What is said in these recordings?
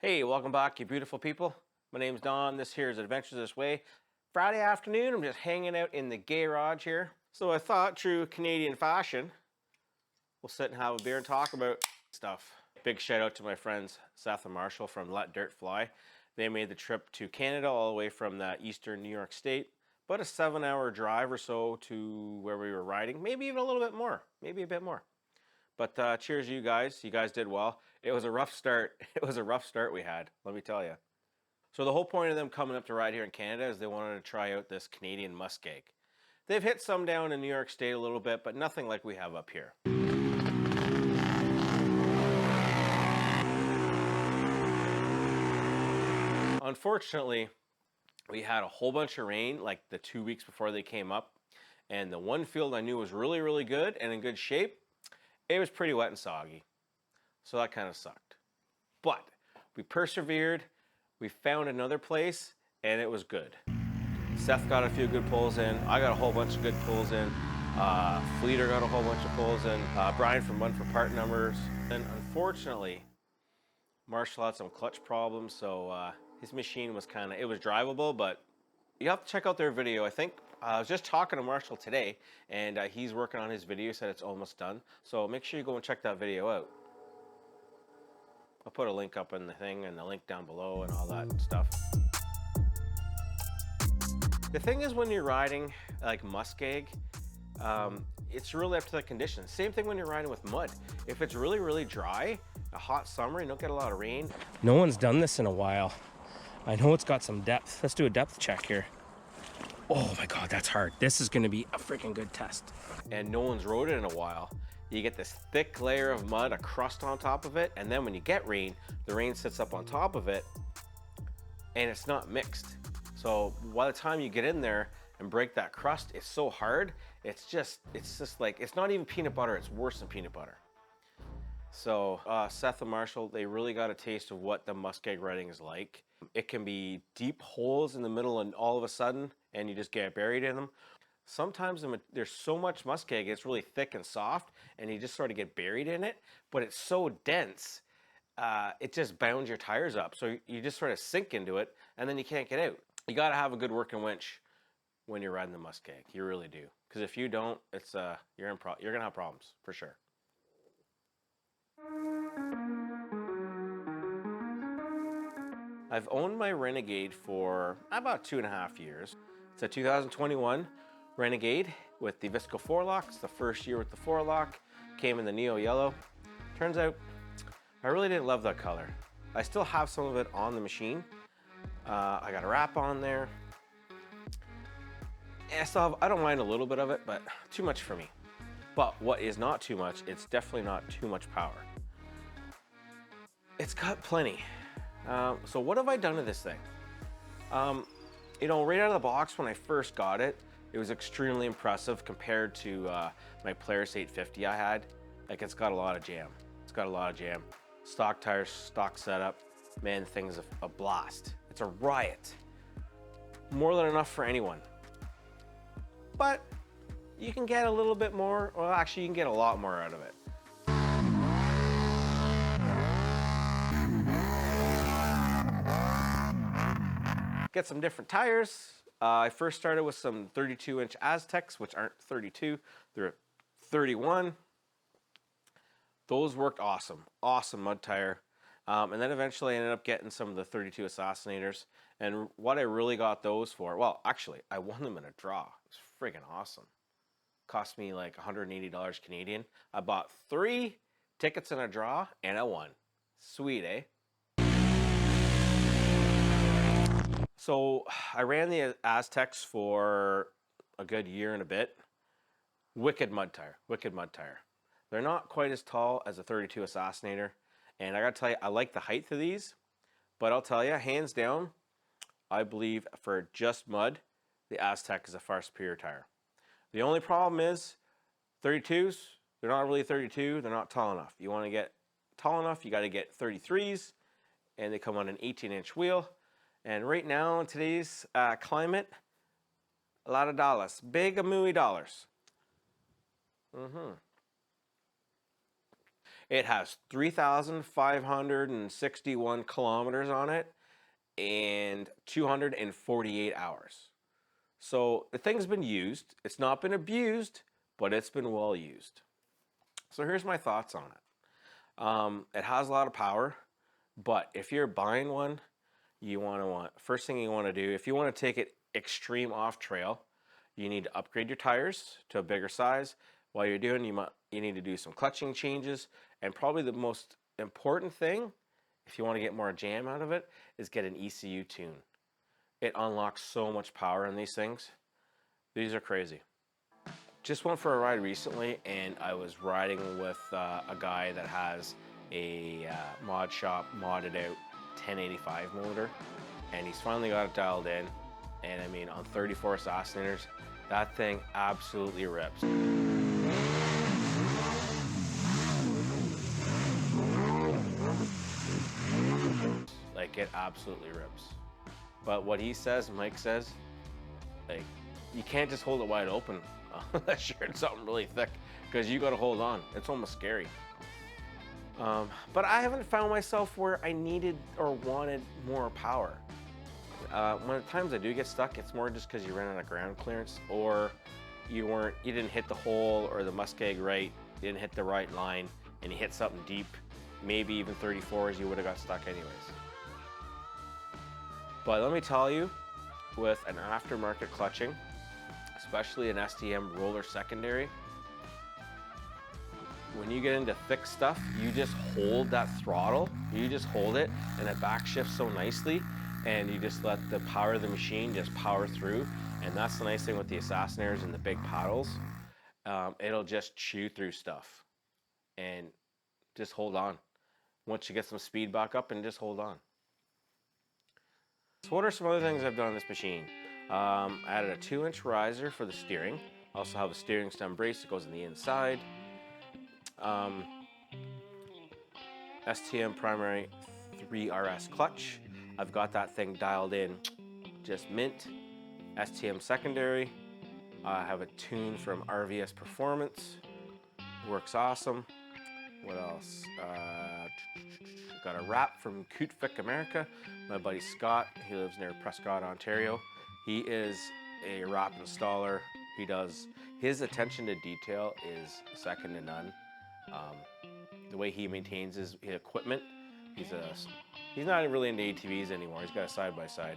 Hey, welcome back, you beautiful people. My name's Don. This here is Adventures This Way. Friday afternoon, I'm just hanging out in the garage here. So I thought, true Canadian fashion, we'll sit and have a beer and talk about stuff. Big shout out to my friends Seth and Marshall from Let Dirt Fly. They made the trip to Canada all the way from the eastern New York State. About a 7-hour drive or so to where we were riding. Maybe even a little bit more. Maybe a bit more. But cheers you guys. You guys did well. It was a rough start. It was a rough start we had, let me tell you. So the whole point of them coming up to ride here in Canada is they wanted to try out this Canadian Muskeg. They've hit some down in New York State a little bit, but nothing like we have up here. Unfortunately, we had a whole bunch of rain like the 2 weeks before they came up. And the one field I knew was really, really good and in good shape, it was pretty wet and soggy. So that kind of sucked. But we persevered, we found another place, and it was good. Seth got a few good pulls in, I got a whole bunch of good pulls in, Fleeter got a whole bunch of pulls in, Brian from One for Part Numbers. And unfortunately, Marshall had some clutch problems, so his machine was it was drivable, but you have to check out their video. I think I was just talking to Marshall today, and he's working on his video, said it's almost done. So make sure you go and check that video out. I'll put a link up in the thing and the link down below and all that stuff. The thing is, when you're riding like Muskeg, it's really up to the conditions. Same thing when you're riding with mud. If it's really, really dry, a hot summer, you don't get a lot of rain. No one's done this in a while. I know it's got some depth. Let's do a depth check here. Oh my God, that's hard. This is gonna be a freaking good test. And no one's rode it in a while. You get this thick layer of mud, a crust on top of it, and then when you get rain, the rain sits up on top of it, and it's not mixed. So by the time you get in there and break that crust, it's so hard, it's just like, it's not even peanut butter, it's worse than peanut butter. So Seth and Marshall, they really got a taste of what the Muskeg riding is like. It can be deep holes in the middle and all of a sudden, and you just get buried in them. Sometimes there's so much Muskeg, it's really thick and soft, and you just sort of get buried in it, but it's so dense, it just bounds your tires up. So you just sort of sink into it, and then you can't get out. You gotta have a good working winch when you're riding the Muskeg, you really do. Because if you don't, it's you're gonna have problems, for sure. I've owned my Renegade for about 2.5 years. It's a 2021 Renegade with the Visco 4-lock. It's the first year with the 4-lock. Came in the Neo Yellow. Turns out, I really didn't love that color. I still have some of it on the machine. I got a wrap on there. And I don't mind a little bit of it, but too much for me. But what is not too much, it's definitely not too much power. It's got plenty. So what have I done to this thing? You know, right out of the box when I first got it, it was extremely impressive compared to my Polaris 850 I had. Like, it's got a lot of jam. It's got a lot of jam. Stock tires, stock setup. Man, the thing's a blast. It's a riot. More than enough for anyone. But you can get a little bit more, well, actually you can get a lot more out of it. Get some different tires. I first started with some 32-inch Aztecs, which aren't 32, they're 31. Those worked awesome, awesome mud tire. And then eventually I ended up getting some of the 32 Assassinators. And what I really got those for, well, actually, I won them in a draw. It was freaking awesome. Cost me like $180 Canadian. I bought 3 tickets in a draw and I won. Sweet, eh? So I ran the Aztecs for a good year and a bit. Wicked mud tire, wicked mud tire. They're not quite as tall as a 32 Assassinator. And I gotta tell you, I like the height of these, but I'll tell you, hands down, I believe for just mud, the Aztec is a far superior tire. The only problem is 32s, they're not really 32, they're not tall enough. You wanna get tall enough, you gotta get 33s, and they come on an 18-inch wheel. And right now in today's climate, a lot of dollars, big a mooey dollars. It has 3,561 kilometers on it and 248 hours. So the thing's been used. It's not been abused, but it's been well used. So here's my thoughts on it. It has a lot of power, but if you're buying one, first thing you want to do, if you want to take it extreme off trail, you need to upgrade your tires to a bigger size. While you're doing, you need to do some clutching changes, and probably the most important thing, if you want to get more jam out of it, is get an ECU tune. It unlocks so much power in these things. These are crazy. Just went for a ride recently, and I was riding with a guy that has a mod shop modded out 1085 motor, and he's finally got it dialed in. And I mean, on 34 Assassinators, that thing absolutely rips. Like, it absolutely rips. But what he says, Mike says, like, you can't just hold it wide open unless you're in something really thick, because you got to hold on. It's almost scary. But I haven't found myself where I needed or wanted more power. When at times I do get stuck, it's more just because you ran out of ground clearance, or you didn't hit the hole or the Muskeg right, you didn't hit the right line, and you hit something deep, maybe even 34s, you would have got stuck anyways. But let me tell you, with an aftermarket clutching, especially an STM roller secondary, when you get into thick stuff, you just hold that throttle, you just hold it, and it back shifts so nicely, and you just let the power of the machine just power through. And that's the nice thing with the Assassinators and the big paddles. It'll just chew through stuff, and just hold on. Once you get some speed back up, and just hold on. So what are some other things I've done on this machine? I added a 2-inch riser for the steering. I also have a steering stem brace that goes on the inside. STM primary 3RS clutch. I've got that thing dialed in, just mint. STM secondary. I have a tune from RVS Performance. Works awesome. What else? Got a wrap from Cootvic America. My buddy Scott, he lives near Prescott, Ontario. He is a wrap installer. His attention to detail is second to none. The way he maintains his equipment, he's not really into ATVs anymore. He's got a side-by-side.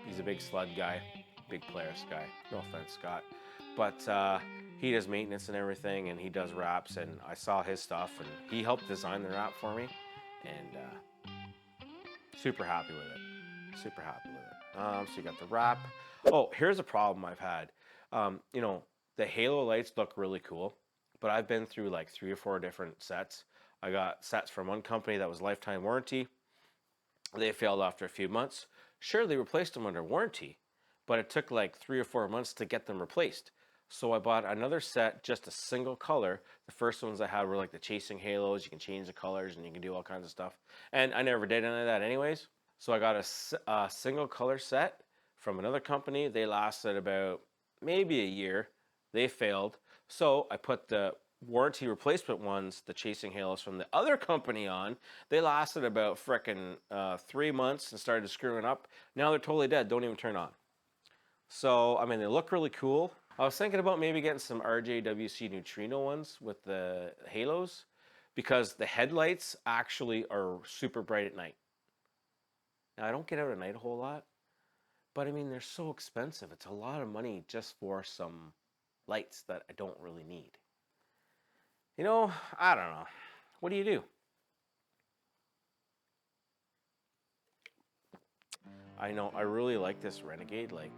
He's a big sled guy, big Polaris guy. No offense, Scott. But he does maintenance and everything, and he does wraps, and I saw his stuff, and he helped design the wrap for me, and super happy with it. Super happy with it. So you got the wrap. Oh, here's a problem I've had. You know, the halo lights look really cool, but I've been through like 3 or 4 different sets. I got sets from one company that was lifetime warranty. They failed after a few months. Sure, they replaced them under warranty, but it took like 3 or 4 months to get them replaced. So I bought another set, just a single color. The first ones I had were like the chasing halos. You can change the colors and you can do all kinds of stuff. And I never did any of that anyways. So I got a single color set from another company. They lasted about maybe a year. They failed. So I put the warranty replacement ones, the chasing halos from the other company on. They lasted about frickin' 3 months and started screwing up. Now they're totally dead, don't even turn on. So, I mean, they look really cool. I was thinking about maybe getting some RJWC Neutrino ones with the halos, because the headlights actually are super bright at night. Now, I don't get out at night a whole lot, but I mean, they're so expensive. It's a lot of money just for some lights that I don't really need. You know, I don't know. What do you do? I know, I really like this Renegade. Like,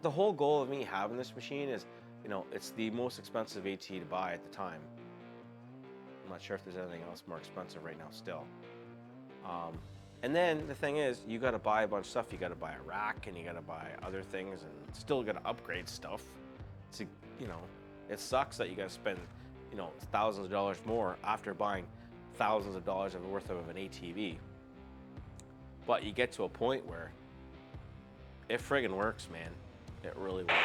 the whole goal of me having this machine is, you know, it's the most expensive AT to buy at the time. I'm not sure if there's anything else more expensive right now still. And then the thing is, you got to buy a bunch of stuff. You got to buy a rack, and you got to buy other things, and still got to upgrade stuff. To, you know, it sucks that you got to spend, you know, thousands of dollars more after buying thousands of dollars worth of an ATV. But you get to a point where it friggin' works, man. It really works.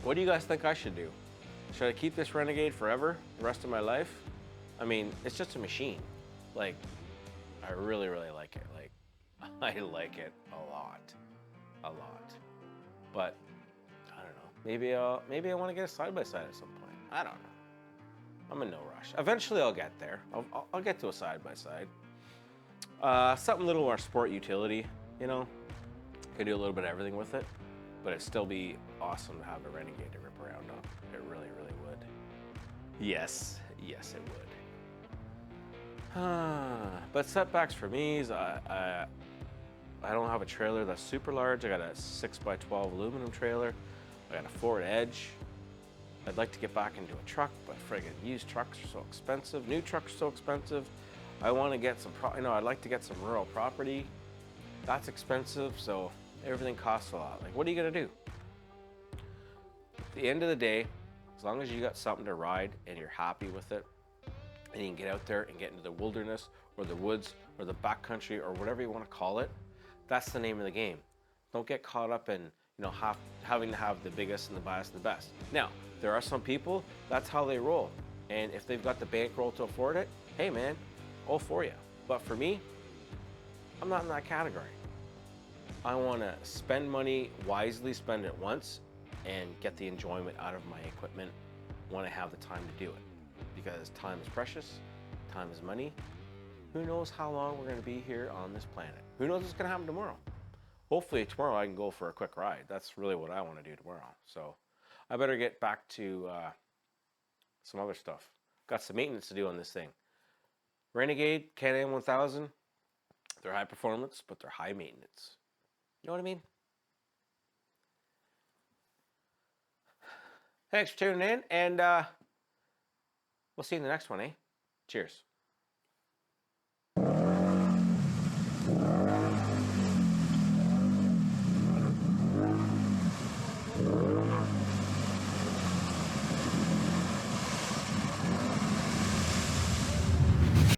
What do you guys think I should do? Should I keep this Renegade forever, the rest of my life? I mean, it's just a machine. Like, I really, really like it. Like, I like it a lot. But, I don't know. Maybe I want to get a side-by-side at some point. I don't know. I'm in no rush. Eventually I'll get there. I'll get to a side-by-side. Something a little more sport utility, you know? Could do a little bit of everything with it, but it'd still be awesome to have a Renegade to rip around on. It really, really would. Yes, it would. But setbacks for me is I don't have a trailer that's super large. I got a 6x12 aluminum trailer. I got a Ford Edge. I'd like to get back into a truck, but friggin' used trucks are so expensive. New trucks are so expensive. I want to get some, I'd like to get some rural property. That's expensive, so everything costs a lot. Like, what are you gonna do? At the end of the day, as long as you got something to ride and you're happy with it, and you can get out there and get into the wilderness or the woods or the backcountry or whatever you want to call it, that's the name of the game. Don't get caught up in, having to have the biggest and the baddest and the best. Now, there are some people, that's how they roll. And if they've got the bankroll to afford it, hey man, all for you. But for me, I'm not in that category. I want to spend money wisely, spend it once, and get the enjoyment out of my equipment when I have the time to do it. Because time is precious, time is money. Who knows how long we're going to be here on this planet? Who knows what's going to happen tomorrow? Hopefully tomorrow I can go for a quick ride. That's really what I want to do tomorrow. So I better get back to some other stuff. Got some maintenance to do on this thing. Renegade, Can Am 1000, they're high performance, but they're high maintenance. You know what I mean? Thanks for tuning in, and we'll see you in the next one, eh? Cheers.